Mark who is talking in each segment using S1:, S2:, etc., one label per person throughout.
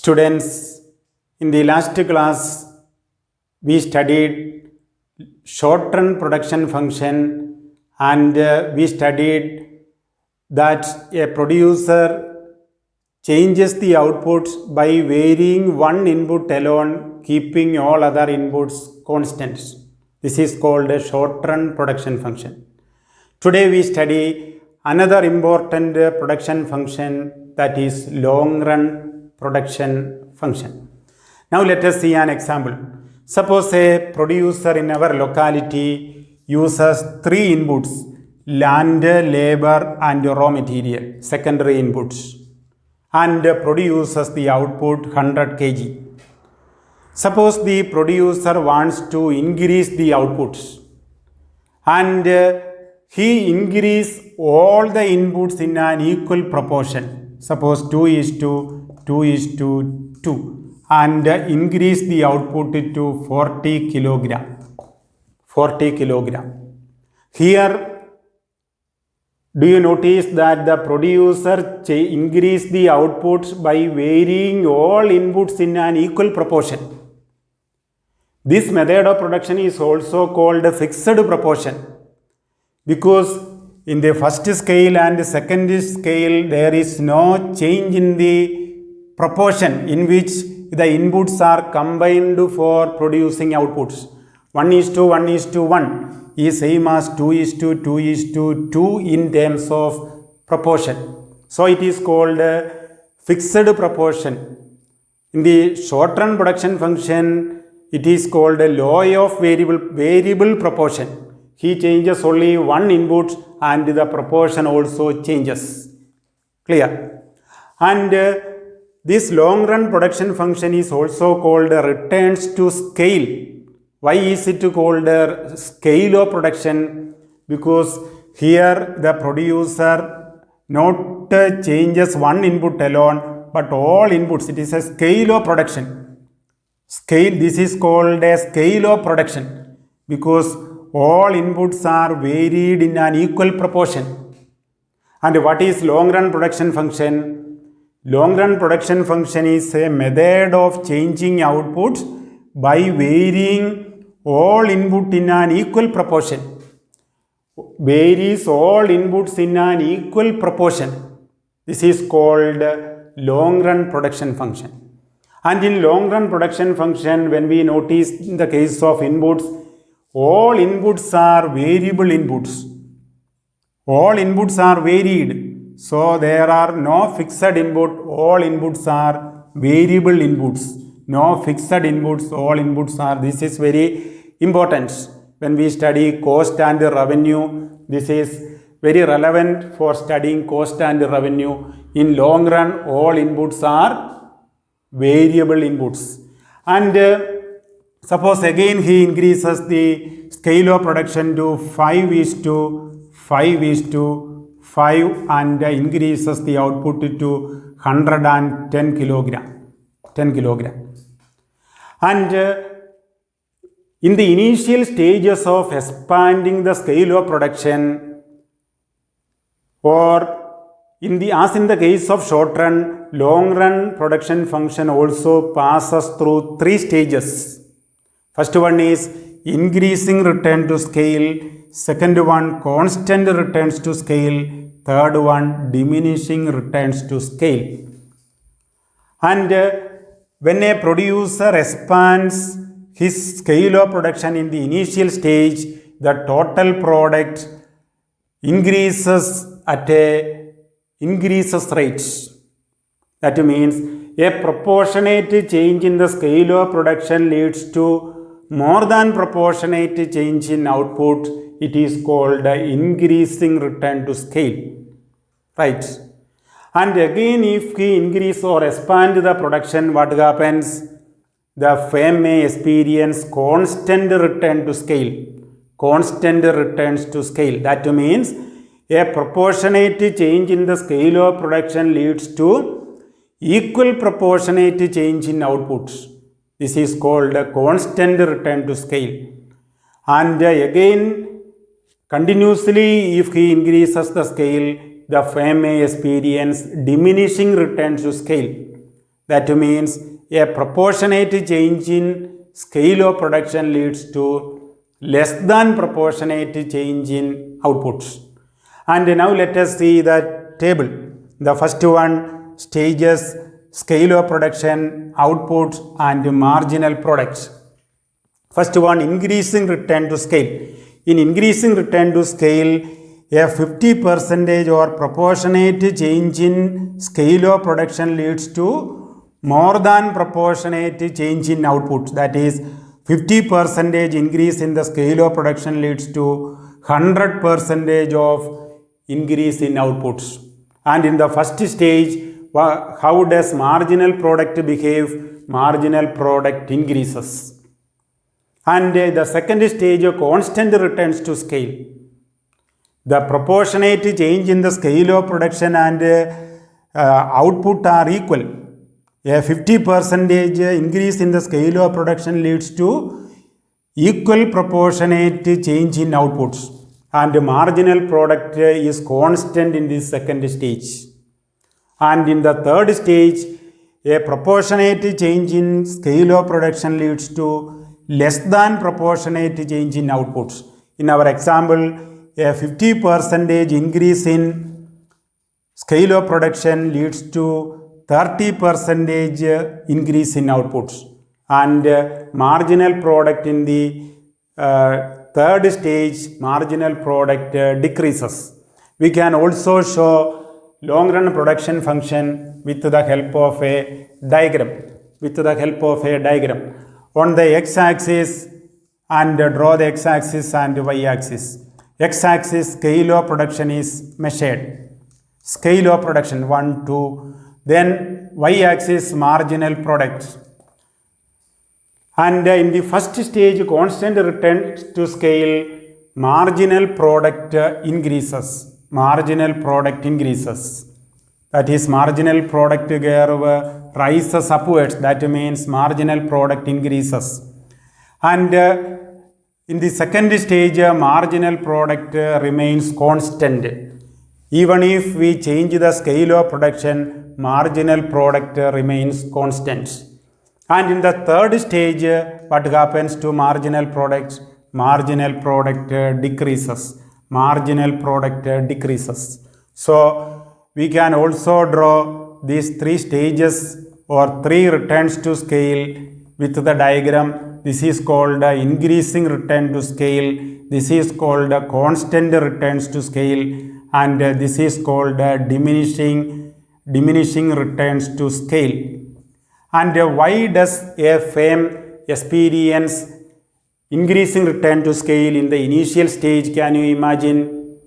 S1: Students, in the last class, we studied short-run production function and we studied that a producer changes the output by varying one input alone, keeping all other inputs constants. This is called a short-run production function. Today we study another important production function, that is long-run production function. Now let us see an example. Suppose a producer in our locality uses three inputs: land, labor and raw material, secondary inputs, and produces the output 100 kg. Suppose the producer wants to increase the outputs and he increase all the inputs in an equal proportion. Suppose 2:2 and increase the output to 40 kilogram. 40 kilogram. Here, do you notice that the producer increase the outputs by varying all inputs in an equal proportion? This method of production is also called fixed proportion, because in the first scale and second scale there is no change in the proportion in which the inputs are combined for producing outputs. 1:1:1 is same as 2:2:2 in terms of proportion. So it is called fixed proportion. In the short-run production function, it is called a law of variable proportion. He changes only one input and the proportion also changes. Clear? And this long-run production function is also called returns to scale. Why is it called scale of production? Because here the producer not changes one input alone, but all inputs. It is a scale of production. Scale. This is called a scale of production because all inputs are varied in an equal proportion. And what is long-run production function? Long-run production function is a method of changing outputs by varying all input in an equal proportion. Varies all inputs in an equal proportion. This is called long-run production function. And in long-run production function, when we notice in the case of inputs, all inputs are variable inputs. All inputs are varied. So there are no fixed input. All inputs are variable inputs. No fixed inputs. All inputs are. This is very important. When we study cost and revenue, this is very relevant for studying cost and revenue. In long run, all inputs are variable inputs. And suppose again he increases the scale of production to 5:5 and increases the output to 110 kilogram. 10 kilogram. And in the initial stages of expanding the scale of production, or as in the case of short run, long run production function also passes through three stages. First one is increasing return to scale. Second one, constant returns to scale. Third one, diminishing returns to scale. And when a producer expands his scale of production in the initial stage, the total product increases at a increases rates. That means a proportionate change in the scale of production leads to more than proportionate change in output. It is called increasing return to scale. Right? And again, if he increase or expand the production, what happens? The firm may experience constant return to scale. Constant returns to scale. That means a proportionate change in the scale of production leads to equal proportionate change in outputs. This is called a constant return to scale. And again, continuously, if he increases the scale, the firm may experience diminishing returns to scale. That means a proportionate change in scale of production leads to less than proportionate change in outputs. And now let us see the table. The first one, stages, scale of production, outputs and marginal products. First one, increasing return to scale. In increasing return to scale, a 50% or proportionate change in scale of production leads to more than proportionate change in output. That is, 50% increase in the scale of production leads to 100% of increase in outputs. And in the first stage, how does marginal product behave? Marginal product increases. And the second stage, constant returns to scale. The proportionate change in the scale of production and output are equal. A 50% increase in the scale of production leads to equal proportionate change in outputs. And marginal product is constant in this second stage. And in the third stage, a proportionate change in scale of production leads to less than proportionate change in outputs. In our example, a 50% increase in scale of production leads to 30% increase in outputs. And marginal product in the third stage, marginal product decreases. We can also show long run production function with the help of a diagram. On the x-axis, and draw the x-axis and y-axis. X-axis, scale of production is measured. Scale of production 1, 2. Then y-axis, marginal products. And in the first stage, constant return to scale, marginal product increases. That is, marginal product curve rises upwards. That means marginal product increases. And in the second stage, marginal product remains constant. Even if we change the scale of production, marginal product remains constant. And in the third stage, what happens to marginal products? Marginal product decreases. So, we can also draw these three stages or three returns to scale with the diagram. This is called increasing return to scale. This is called constant returns to scale. And this is called diminishing returns to scale. And why does a firm experience increasing return to scale in the initial stage? Can you imagine?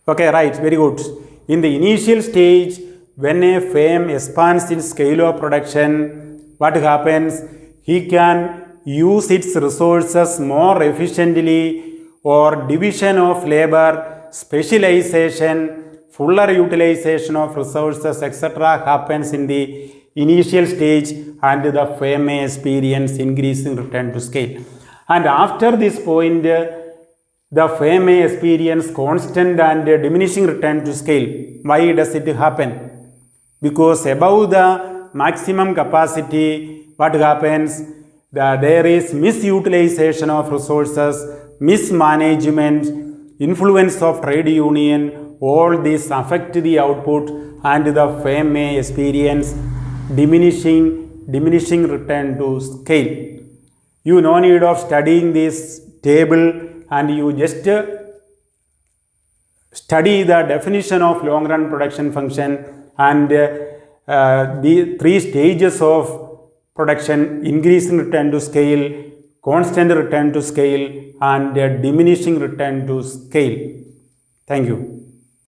S1: Okay, right, very good. In the initial stage, when a firm expands its scale of production, what happens? He can use its resources more efficiently, or division of labor, specialization, fuller utilization of resources, etc. happens in the initial stage, and the firm may experience increasing return to scale. And after this point, the firm may experience constant and diminishing return to scale. Why does it happen? Because above the maximum capacity, what happens? There is misutilization of resources, mismanagement, influence of trade union. All these affect the output, and the firm may experience diminishing return to scale. You no need of studying this table, and you just study the definition of long run production function and the three stages of production: increasing return to scale, constant return to scale, and diminishing return to scale. Thank you.